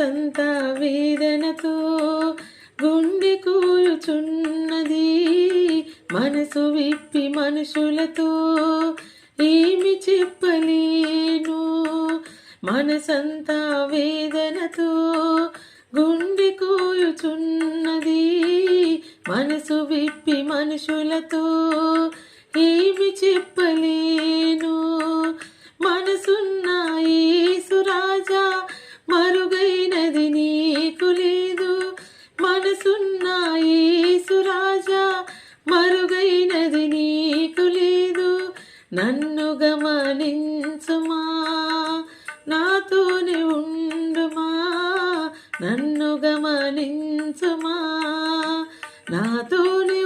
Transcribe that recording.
మనసంతా వేదనతో గుండె కూయుచున్నది. మనసు విప్పి మనుషులతో ఏమి చెప్పలేను. మనసంతా వేదనతో గుండె కూయుచున్నది. మనసు విప్పి మనుషులతో ఏమి చెప్పలేను. మనసున్న యేసురాజా మరుగైనది నీకు లేదు. మనసున్న యేసురాజా మరుగైనది నీకు లేదు. నన్ను గమనించుమా, నాతోనే ఉండుమా. నన్ను గమనించుమా, నాతోనే